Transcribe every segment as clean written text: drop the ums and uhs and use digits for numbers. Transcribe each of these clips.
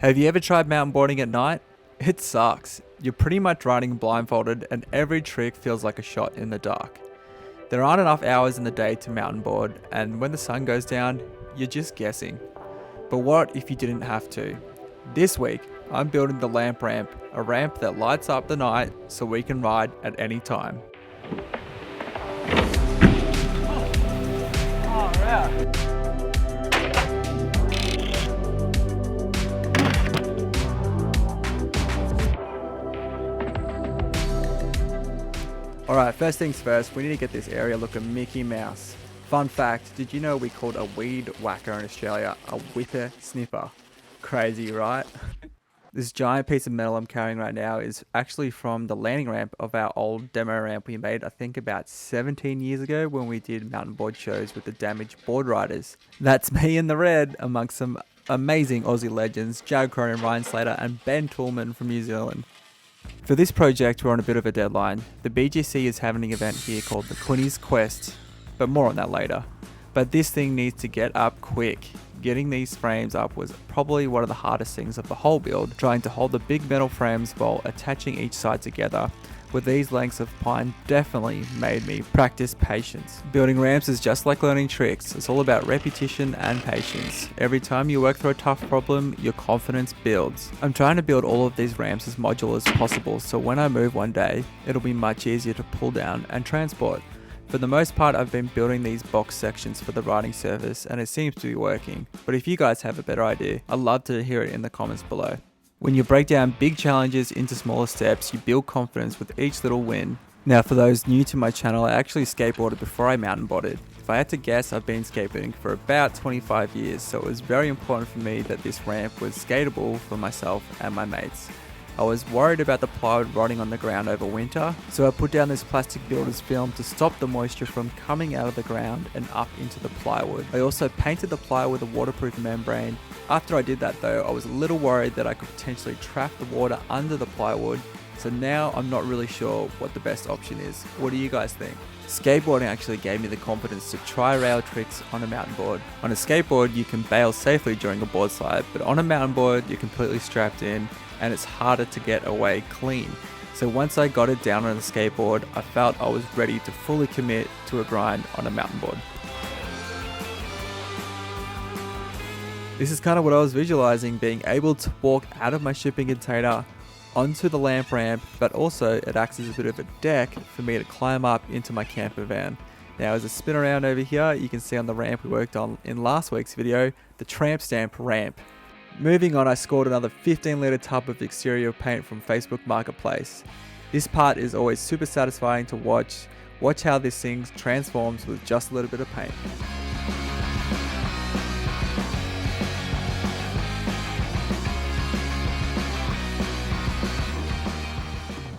Have you ever tried mountainboarding at night? It sucks. You're pretty much riding blindfolded and every trick feels like a shot in the dark. There aren't enough hours in the day to mountainboard, and when the sun goes down, you're just guessing. But what if you didn't have to? This week, I'm building the lamp ramp, a ramp that lights up the night so we can ride at any time. Alright, first things first, we need to get this area looking Mickey Mouse. Fun fact, did you know we called a weed whacker in Australia a whipper snipper? Crazy, right? This giant piece of metal I'm carrying right now is actually from the landing ramp of our old demo ramp we made I think about 17 years ago when we did mountain board shows with the DAMAGE Boardriders. That's me in the red amongst some amazing Aussie legends, Jared Cronin, Ryan Slater and Ben Toolman from New Zealand. For this project we're on a bit of a deadline. The BGC is having an event here called the Quinny's Quest, but more on that later. But this thing needs to get up quick. Getting these frames up was probably one of the hardest things of the whole build, trying to hold the big metal frames while attaching each side together. With these lengths of pine definitely made me practice patience. Building ramps is just like learning tricks. It's all about repetition and patience. Every time you work through a tough problem, your confidence builds. I'm trying to build all of these ramps as modular as possible, so when I move one day, it'll be much easier to pull down and transport. For the most part, I've been building these box sections for the riding surface and it seems to be working. But if you guys have a better idea, I'd love to hear it in the comments below. When you break down big challenges into smaller steps, you build confidence with each little win. Now for those new to my channel, I actually skateboarded before I mountainboarded. If I had to guess, I've been skateboarding for about 25 years, so it was very important for me that this ramp was skatable for myself and my mates. I was worried about the plywood rotting on the ground over winter, so I put down this plastic builder's film to stop the moisture from coming out of the ground and up into the plywood. I also painted the plywood with a waterproof membrane. After I did that though, I was a little worried that I could potentially trap the water under the plywood, so now I'm not really sure what the best option is. What do you guys think? Skateboarding actually gave me the confidence to try rail tricks on a mountain board. On a skateboard, you can bail safely during a board slide, but on a mountain board, you're completely strapped in and it's harder to get away clean. So once I got it down on the skateboard, I felt I was ready to fully commit to a grind on a mountain board. This is kind of what I was visualizing, being able to walk out of my shipping container onto the lamp ramp, but also it acts as a bit of a deck for me to climb up into my camper van. Now as I spin around over here, you can see on the ramp we worked on in last week's video, the tramp stamp ramp. Moving on, I scored another 15 litre tub of exterior paint from Facebook Marketplace. This part is always super satisfying to watch. Watch how this thing transforms with just a little bit of paint.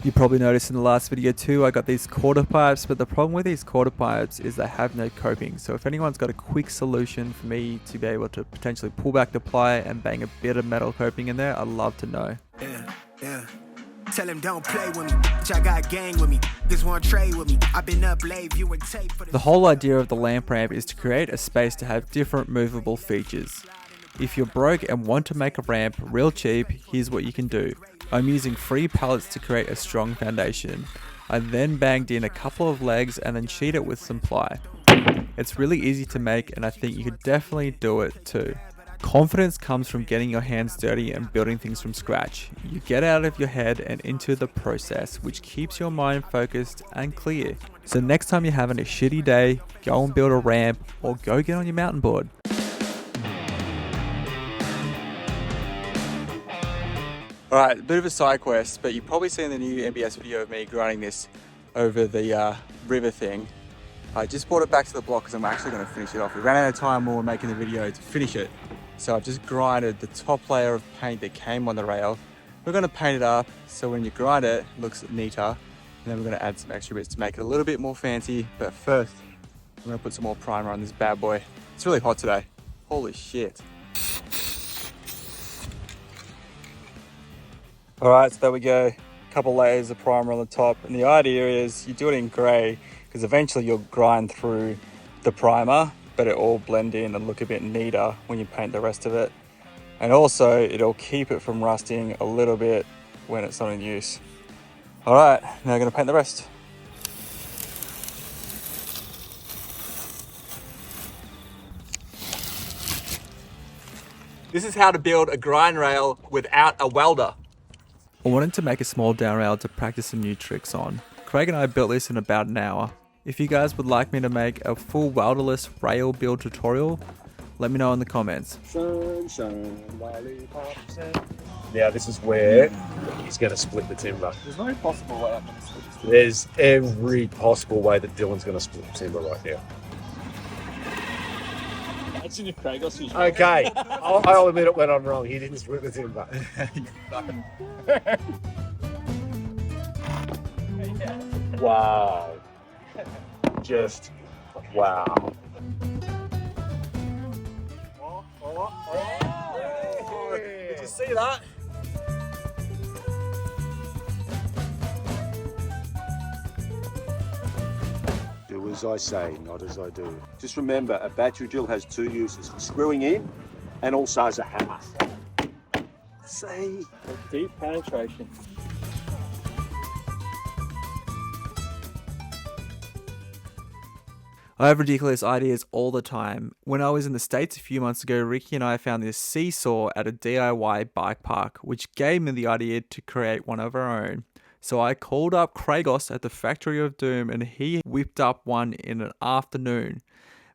You probably noticed in the last video too, I got these quarter pipes, but the problem with these quarter pipes is they have no coping. So if anyone's got a quick solution for me to be able to potentially pull back the ply and bang a bit of metal coping in there, I'd love to know. Yeah. Tell him don't play with me, bitch, I got gang with me. This one trade with me. I've been up late viewing tape for the whole idea of the lamp ramp is to create a space to have different movable features. If you're broke and want to make a ramp real cheap, here's what you can do. I'm using 3 pallets to create a strong foundation. I then banged in a couple of legs and then sheet it with some ply. It's really easy to make and I think you could definitely do it too. Confidence comes from getting your hands dirty and building things from scratch. You get out of your head and into the process, which keeps your mind focused and clear. So next time you're having a shitty day, go and build a ramp or go get on your mountain board. Alright, a bit of a side quest, but you've probably seen the new MBS video of me grinding this over the river thing. I just brought it back to the block because I'm actually going to finish it off. We ran out of time when we were making the video to finish it. So I've just grinded the top layer of paint that came on the rail. We're going to paint it up so when you grind it, it looks neater. And then we're going to add some extra bits to make it a little bit more fancy. But first, I'm going to put some more primer on this bad boy. It's really hot today. Holy shit. Alright, so there we go. A couple layers of primer on the top. And the idea is you do it in grey because eventually you'll grind through the primer, but it all blend in and look a bit neater when you paint the rest of it. And also it'll keep it from rusting a little bit when it's not in use. All right, now I'm gonna paint the rest. This is how to build a grind rail without a welder. I wanted to make a small down rail to practice some new tricks on. Craig and I built this in about an hour. If you guys would like me to make a full welderless rail build tutorial, let me know in the comments. Now this is where he's going to split the timber. There's no possible way I'm going to split this timber. There's every possible way that Dylan's going to split the timber right now. Okay, I'll admit it when I'm wrong. He didn't split the timber. Wow. Just wow. Did you see that? Do as I say, not as I do. Just remember, a battery drill has two uses: for screwing in and also as a hammer. See? Deep penetration. I have ridiculous ideas all the time. When I was in the States a few months ago, Ricky and I found this seesaw at a DIY bike park, which gave me the idea to create one of our own. So I called up Craigos at the Factory of Doom and he whipped up one in an afternoon.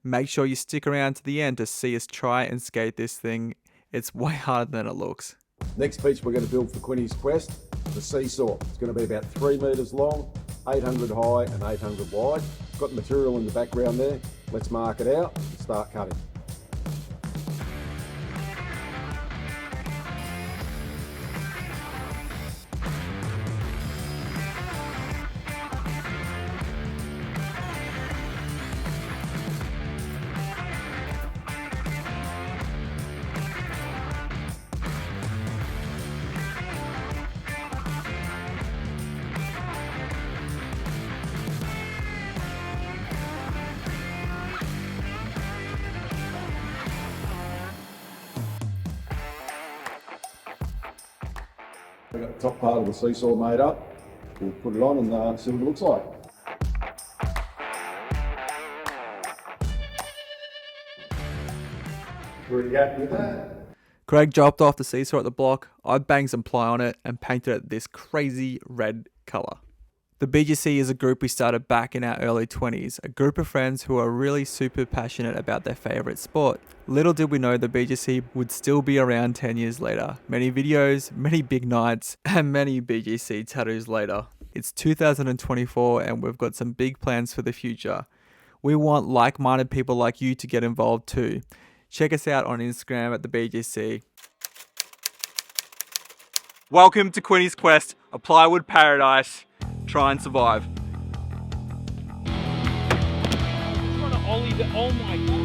Make sure you stick around to the end to see us try and skate this thing. It's way harder than it looks. Next piece we're going to build for Quinny's Quest, the seesaw. It's going to be about 3 metres long, 800 high and 800 wide. Got the material in the background there. Let's mark it out and start cutting. We've got the top part of the seesaw made up. We'll put it on and see what it looks like. Pretty happy with that? Craig dropped off the seesaw at the block. I banged some ply on it and painted it this crazy red colour. The BGC is a group we started back in our early 20s, a group of friends who are really super passionate about their favourite sport. Little did we know the BGC would still be around 10 years later. Many videos, many big nights, and many BGC tattoos later. It's 2024 and we've got some big plans for the future. We want like-minded people like you to get involved too. Check us out on Instagram at the BGC. Welcome to Quinny's Quest, a plywood paradise. Try and survive. Oh my god.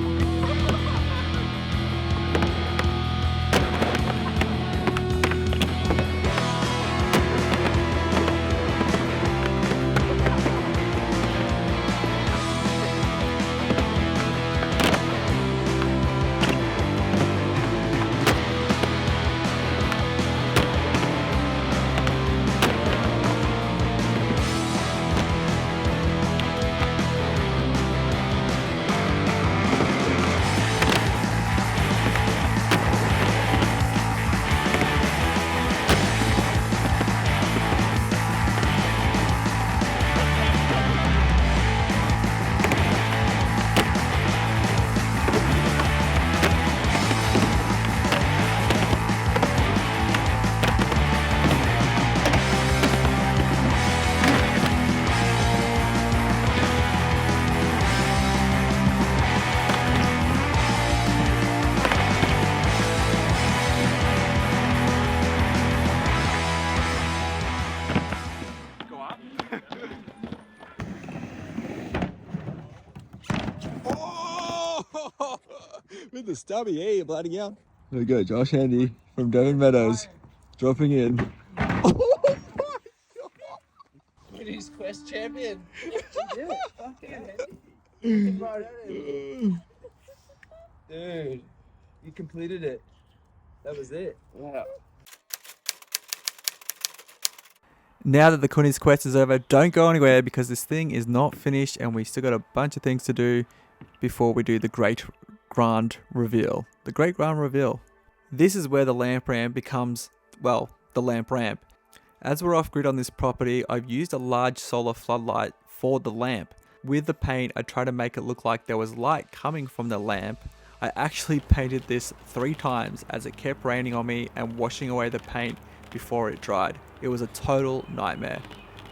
With the stubby, hey, you bloody hell. There we go, Josh Handy from Devon Meadows, dropping in. Quinny's Quest champion. Dude, Dude, you completed it. That was it. Wow. Now that the Quinny's quest is over, don't go anywhere because this thing is not finished and we still got a bunch of things to do before we do the great grand reveal. The great grand reveal. This is where the lamp ramp becomes, well, the lamp ramp. As we're off grid on this property, I've used a large solar floodlight for the lamp. With the paint, I tried to make it look like there was light coming from the lamp. I actually painted this 3 times as it kept raining on me and washing away the paint before it dried. It was a total nightmare.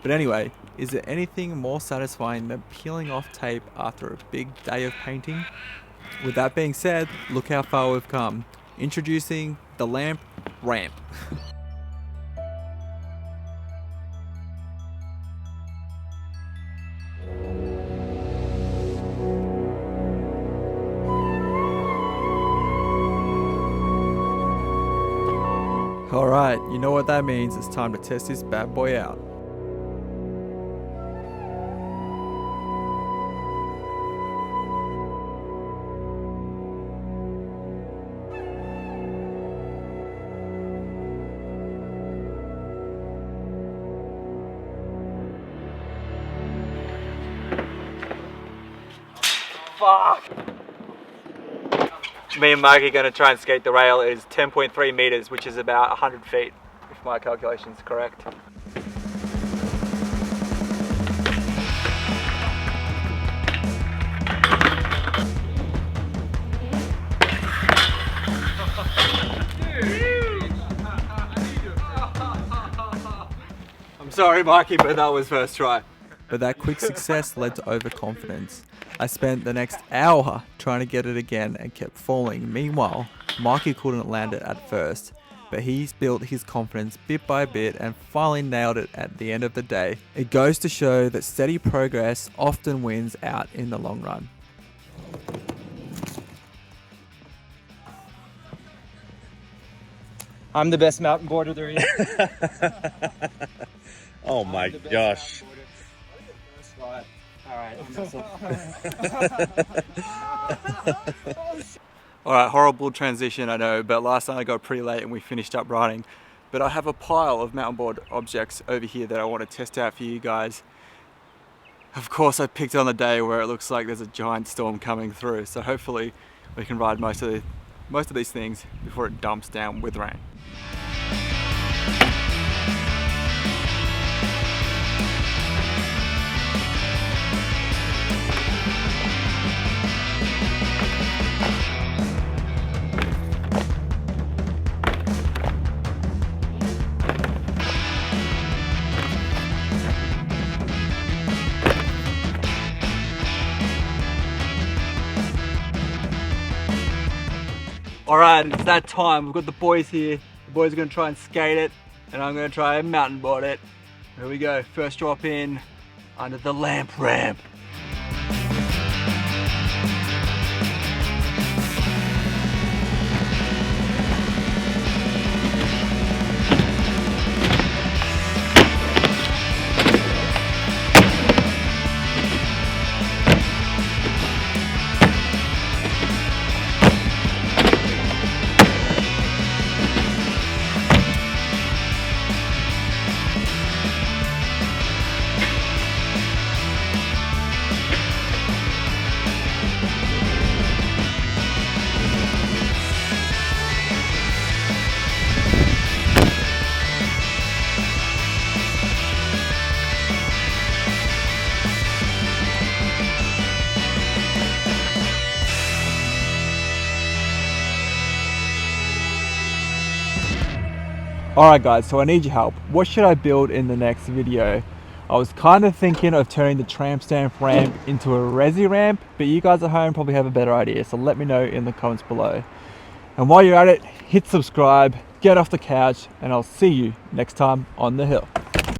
But anyway, is there anything more satisfying than peeling off tape after a big day of painting? With that being said, look how far we've come. Introducing the lamp ramp. Alright, you know what that means. It's time to test this bad boy out. Fuck! Me and Mark are going to try and skate the rail. It is 10.3 meters, which is about 100 feet, if my calculation's correct. I'm sorry, Mikey, but that was first try. But that quick success led to overconfidence. I spent the next hour trying to get it again and kept falling. Meanwhile, Mikey couldn't land it at first, but he's built his confidence bit by bit and finally nailed it at the end of the day. It goes to show that steady progress often wins out in the long run. I'm the best mountain boarder there is. Oh my gosh. Alright, horrible transition I know, but last night I got pretty late and we finished up riding. But I have a pile of mountain board objects over here that I want to test out for you guys. Of course I picked on the day where it looks like there's a giant storm coming through, so hopefully we can ride most of these things before it dumps down with rain. Alright, it's that time. We've got the boys here. The boys are going to try and skate it, and I'm going to try and mountain board it. Here we go. First drop in under the lamp ramp. Alright guys, so I need your help. What should I build in the next video? I was kind of thinking of turning the tramp stamp ramp into a resi ramp, but you guys at home probably have a better idea, so let me know in the comments below. And while you're at it, hit subscribe, get off the couch, and I'll see you next time on the hill.